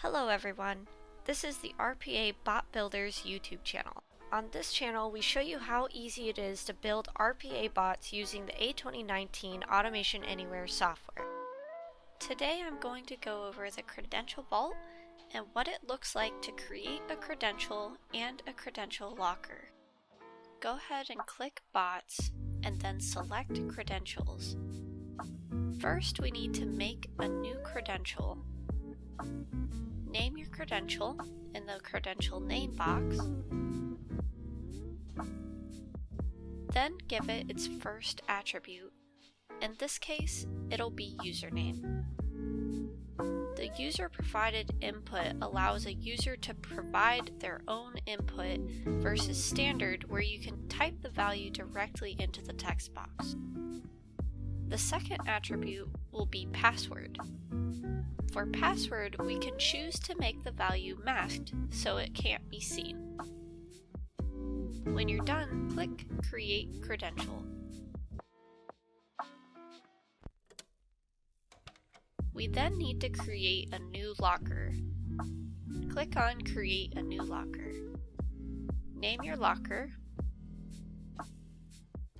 Hello everyone, this is the RPA Bot Builders YouTube channel. On this channel we show you how easy it is to build RPA bots using the A2019 Automation Anywhere software. Today I'm going to go over the Credential Vault and what it looks like to create a credential and a credential locker. Go ahead and click Bots and then select Credentials. First we need to make a new credential. Name your credential in the credential name box, then give it its first attribute. In this case, it'll be username. The user provided input allows a user to provide their own input versus standard where you can type the value directly into the text box. The second attribute will be password. For password, we can choose to make the value masked so it can't be seen. When you're done, click Create Credential. We then need to create a new locker. Click on Create a New Locker. Name your locker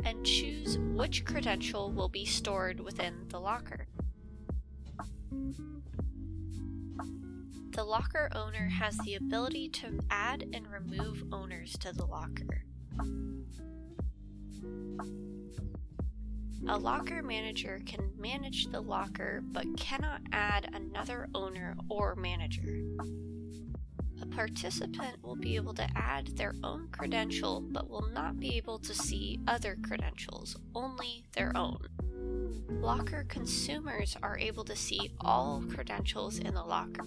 and choose which credential will be stored within the locker. The locker owner has the ability to add and remove owners to the locker. A locker manager can manage the locker but cannot add another owner or manager. A participant will be able to add their own credential but will not be able to see other credentials, only their own. Locker consumers are able to see all credentials in the locker.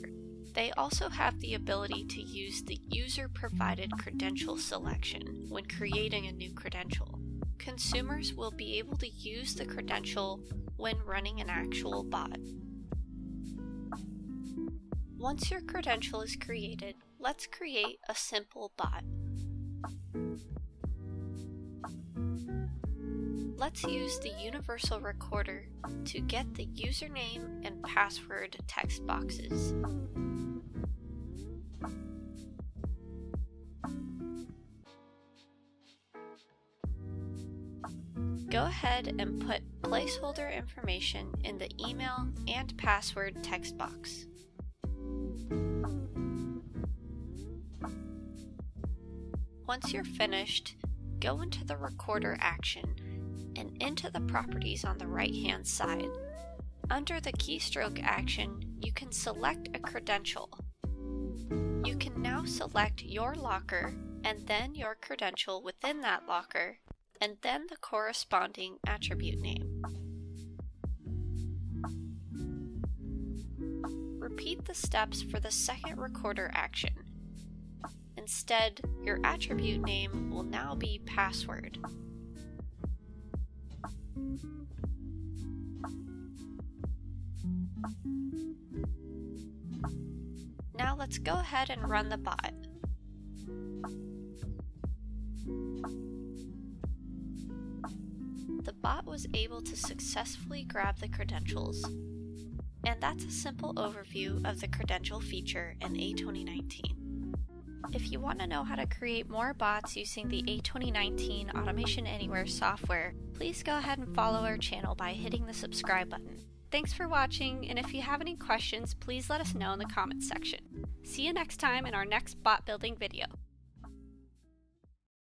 They also have the ability to use the user-provided credential selection when creating a new credential. Consumers will be able to use the credential when running an actual bot. Once your credential is created, let's create a simple bot. Let's use the universal recorder to get the username and password text boxes. Go ahead and put placeholder information in the email and password text box. Once you're finished, go into the recorder action and into the properties on the right-hand side. Under the keystroke action, you can select a credential. You can now select your locker and then your credential within that locker, and then the corresponding attribute name. Repeat the steps for the second recorder action. Instead, your attribute name will now be password. Now let's go ahead and run the bot. The bot was able to successfully grab the credentials. And that's a simple overview of the credential feature in A2019. If you want to know how to create more bots using the A2019 Automation Anywhere software, please go ahead and follow our channel by hitting the subscribe button. Thanks for watching, and if you have any questions, please let us know in the comments section. See you next time in our next bot building video.